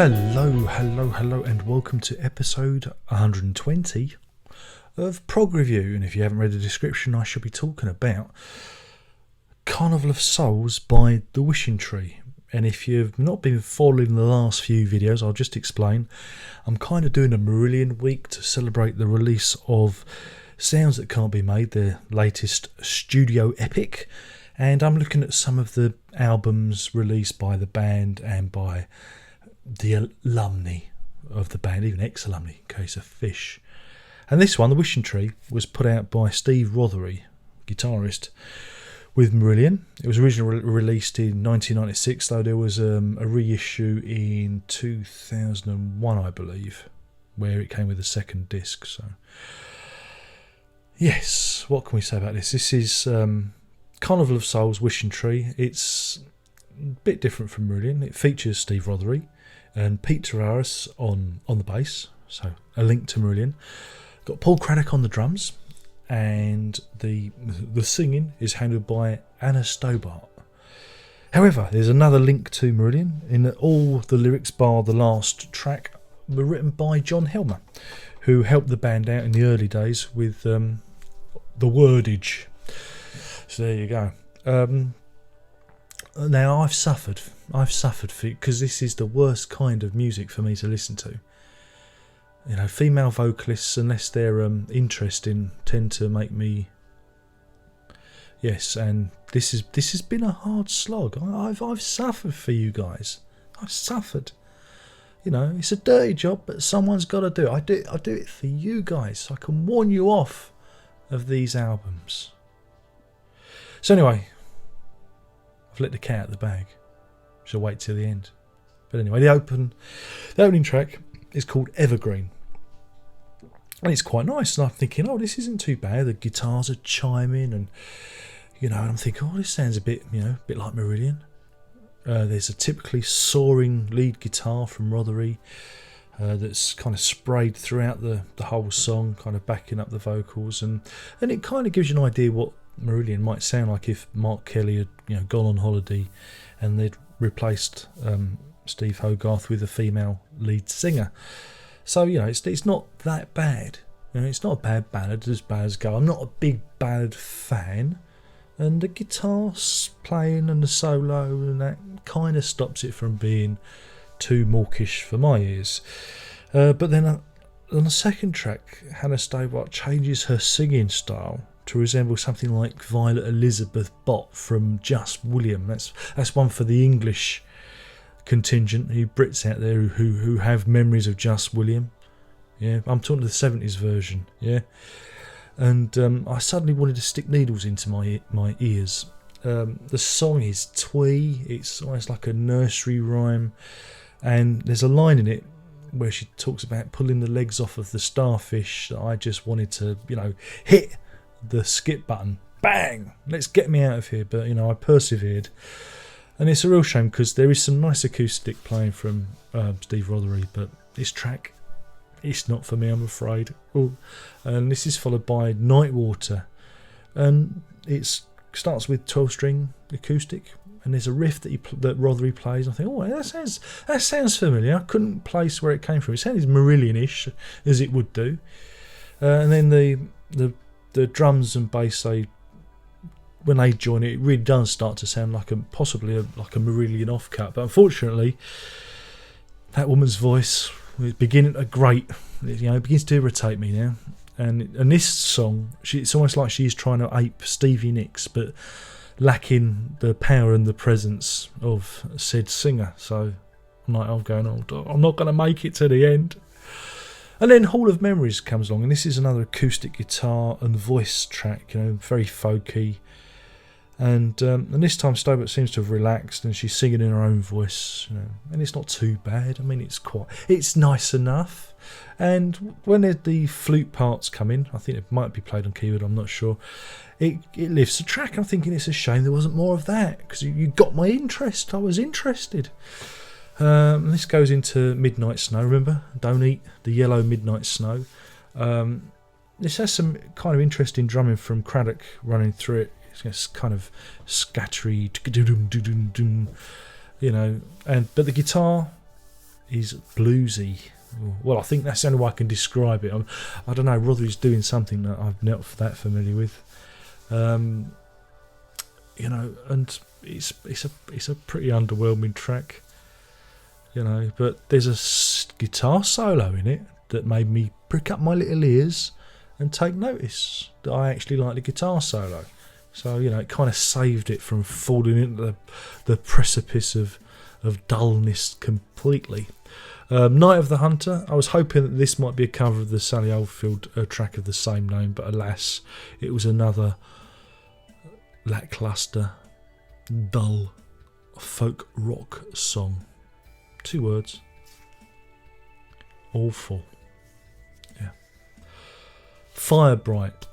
Hello, and welcome to episode 120 of Prog Review. And if you haven't read the description, I shall be talking about Carnival of Souls by The Wishing Tree. And if you've not been following the last few videos, I'll just explain. I'm kind of doing a Marillion week to celebrate the release of Sounds That Can't Be Made, their latest studio epic. And I'm looking at some of the albums released by the band and by the alumni of the band, even ex-alumni in case of fish. And this one, The Wishing Tree, was put out by Steve Rothery, guitarist, with Marillion. It was originally released in 1996, though there was a reissue in 2001, I believe, where it came with a second disc. So, yes, what can we say about this? This is Carnival of Souls, Wishing Tree. It's a bit different from Marillion. It features Steve Rothery and Pete Terraris on the bass, so a link to Marillion. Got Paul Craddock on the drums, and the singing is handled by Anna Stobart. However, there's another link to Marillion in that all the lyrics bar the last track were written by John Helmer, who helped the band out in the early days with the wordage. So there you go. Now I've suffered because this is the worst kind of music for me to listen to. You know, female vocalists, unless they're interesting, tend to make me. Yes, and this has been a hard slog. I've suffered for you guys. I've suffered. You know, it's a dirty job, but someone's got to do it. I do it for you guys, so I can warn you off of these albums. So anyway, I've let the cat out of the bag. Shall wait till the end. But anyway, the opening track is called Evergreen. And it's quite nice. And I'm thinking, oh, this isn't too bad. The guitars are chiming, and and I'm thinking, oh, this sounds a bit like Marillion. There's a typically soaring lead guitar from Rothery that's kind of sprayed throughout the whole song, kind of backing up the vocals, and it kind of gives you an idea what Marillion might sound like if Mark Kelly had gone on holiday and they'd replaced Steve Hogarth with a female lead singer. So it's not that bad. It's not a bad ballad, as bad as go. I'm not a big ballad fan, and the guitar playing and the solo and that kind of stops it from being too mawkish for my ears. But then on the second track, Hannah Stobart changes her singing style to resemble something like Violet Elizabeth Bott from Just William. That's one for the English contingent, you Brits out there who have memories of Just William. Yeah, I'm talking the 70s version. Yeah, and I suddenly wanted to stick needles into my ears. The song is twee. It's almost like a nursery rhyme, and there's a line in it where she talks about pulling the legs off of the starfish that I just wanted to hit the skip button, bang, let's get me out of here. But I persevered, and it's a real shame because there is some nice acoustic playing from Steve Rothery, but this track, it's not for me, I'm afraid. Ooh. And this is followed by Night Water, and it starts with 12-string acoustic, and there's a riff that Rothery plays. I think, oh, that sounds familiar. I couldn't place where it came from. It sounded Marillion-ish, as it would do. And then the drums and bass, when they join it really does start to sound like possibly like a Marillion offcut. But unfortunately, that woman's voice is beginning to grate. It begins to irritate me now. And this song, it's almost like she's trying to ape Stevie Nicks, but lacking the power and the presence of said singer. So I'm not going to make it to the end. And then Hall of Memories comes along, and this is another acoustic guitar and voice track, very folky. And this time Stobart seems to have relaxed, and she's singing in her own voice, and it's not too bad. I mean, it's nice enough. And when the flute parts come in, I think it might be played on keyboard, I'm not sure, it lifts the track. I'm thinking it's a shame there wasn't more of that, because you got my interest. I was interested. This goes into Midnight Snow. Remember, don't eat the yellow midnight snow. This has some kind of interesting drumming from Craddock running through it. It's kind of scattery, but the guitar is bluesy. Well, I think that's the only way I can describe it. I don't know, Rothery's doing something that I'm not that familiar with. And it's a pretty underwhelming track, but there's a guitar solo in it that made me prick up my little ears and take notice that I actually like the guitar solo. So, it kind of saved it from falling into the precipice of dullness completely. Night of the Hunter, I was hoping that this might be a cover of the Sally Oldfield track of the same name, but alas, it was another lackluster, dull folk rock song. 2 words. Awful. Yeah. Firebright.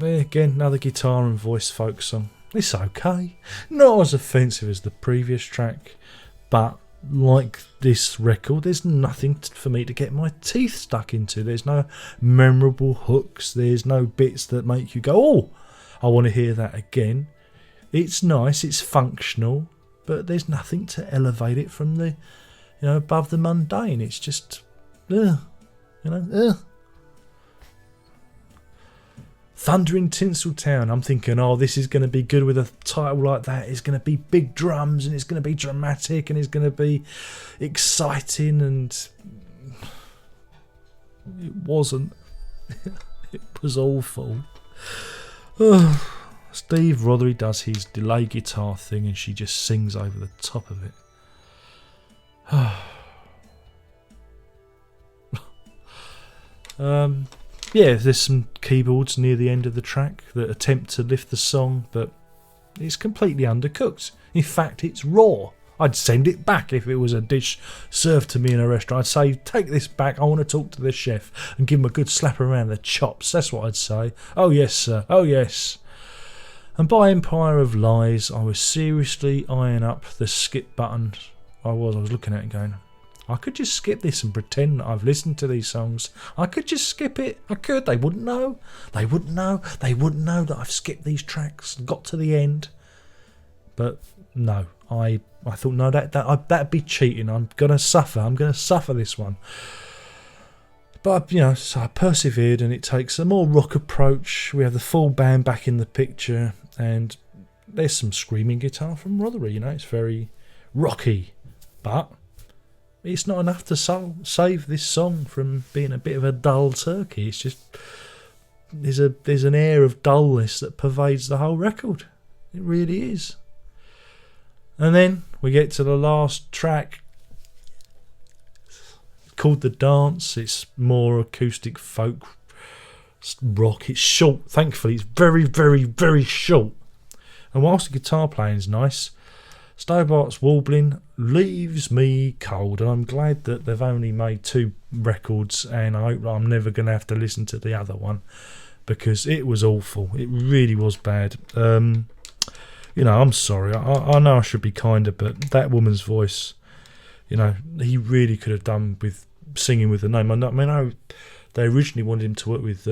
Again, another guitar and voice folk song. It's okay. Not as offensive as the previous track, but like this record, there's nothing for me to get my teeth stuck into. There's no memorable hooks. There's no bits that make you go, oh, I want to hear that again. It's nice, it's functional, but there's nothing to elevate it from the, above the mundane. It's just, Thunder in Tinseltown. I'm thinking, oh, this is going to be good with a title like that. It's going to be big drums and it's going to be dramatic and it's going to be exciting, and it wasn't. It was awful. Steve Rothery does his delay guitar thing and she just sings over the top of it. Yeah, there's some keyboards near the end of the track that attempt to lift the song, but it's completely undercooked. In fact, it's raw. I'd send it back if it was a dish served to me in a restaurant. I'd say, take this back, I want to talk to the chef, and give him a good slap around the chops. That's what I'd say. Oh yes, sir. Oh yes. And by Empire of Lies, I was seriously eyeing up the skip button. I was looking at it and going, I could just skip this and pretend that I've listened to these songs. I could just skip it. I could. They wouldn't know. They wouldn't know. They wouldn't know that I've skipped these tracks and got to the end. But no, I thought, no, that'd be cheating. I'm going to suffer this one. But, so I persevered, and it takes a more rock approach. We have the full band back in the picture, and there's some screaming guitar from Rothery. It's very rocky, but it's not enough to save this song from being a bit of a dull turkey. It's just there's an air of dullness that pervades the whole record. It really is. And then we get to the last track, called The Dance. It's more acoustic folk rock. It's short. Thankfully, it's very, very, very short. And whilst the guitar playing is nice, Stobart's warbling leaves me cold, and I'm glad that they've only made 2 records, and I hope I'm never going to have to listen to the other one, because it was awful. It really was bad. I'm sorry. I know I should be kinder, but that woman's voice, he really could have done with singing with the name. I know they originally wanted him to work with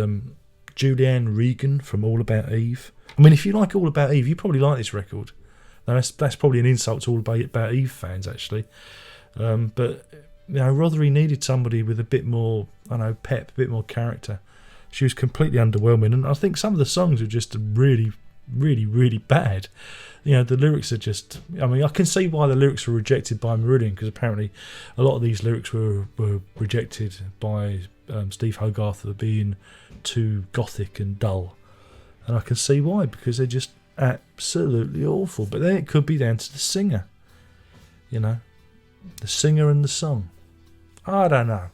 Julianne Regan from All About Eve. I mean, if you like All About Eve, you probably like this record. Now, that's probably an insult to All About Eve fans, actually. But Rothery needed somebody with a bit more, pep, a bit more character. She was completely underwhelming, and I think some of the songs are just really, really, really bad. The lyrics are just, I can see why the lyrics were rejected by Meridian, because apparently a lot of these lyrics were rejected by Steve Hogarth for being too gothic and dull. And I can see why, because they're just absolutely awful. But then it could be down to the singer. The singer and the song. I don't know.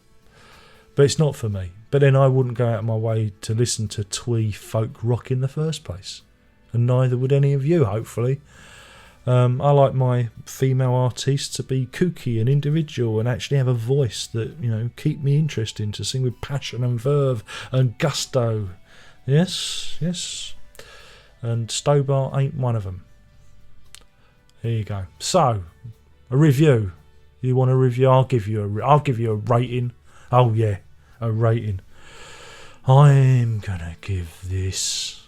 But it's not for me. But then I wouldn't go out of my way to listen to twee folk rock in the first place. And neither would any of you, hopefully. I like my female artists to be kooky and individual and actually have a voice that, keep me interested, to sing with passion and verve and gusto. Yes. And Stobart ain't one of them. There you go. So, a review. You want a review? I'll give you a rating. Oh yeah, a rating. I'm gonna give this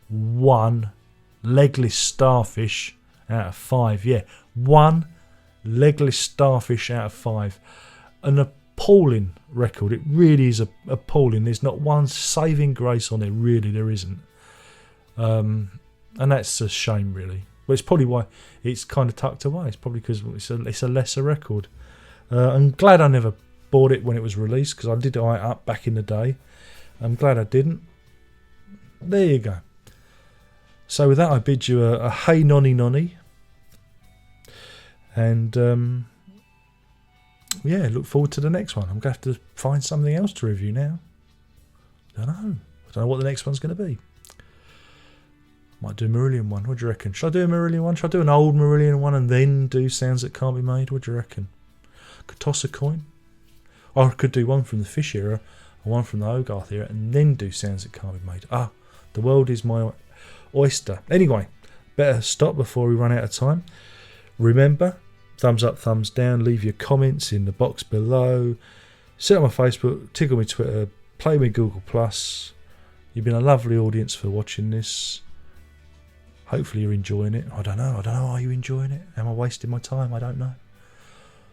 1 legless starfish out of 5. Yeah, 1 Legless Starfish out of 5. An appalling record. It really is appalling. There's not one saving grace on it. Really, there isn't. And that's a shame, really. But it's probably why it's kind of tucked away. It's probably because it's a lesser record. I'm glad I never bought it when it was released, because I did eye it up back in the day. I'm glad I didn't. There you go. So with that, I bid you a hey nonny nonny. And yeah, look forward to the next one. I'm going to have to find something else to review now. I don't know what the next one's going to be. Might do a Marillion one. What do you reckon? Should I do a Marillion one? Should I do an old Marillion one and then do Sounds That Can't Be Made? What do you reckon? Could toss a coin. Or I could do one from the Fish era and one from the Hogarth era and then do Sounds That Can't Be Made. The world is my oyster. Anyway, better stop before we run out of time. Remember, thumbs up, thumbs down. Leave your comments in the box below. Sit on my Facebook, tickle me Twitter, play me Google+. You've been a lovely audience for watching this. Hopefully you're enjoying it. I don't know. Are you enjoying it? Am I wasting my time? I don't know.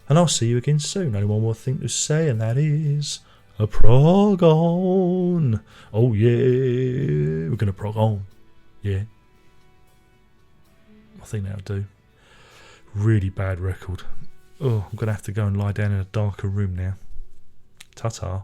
And I'll see you again soon. Only one more thing to say, and that is a prog on. Oh yeah, we're gonna prog on. Yeah, I think that'll do. Really bad record. Oh, I'm gonna have to go and lie down in a darker room now. Ta-ta.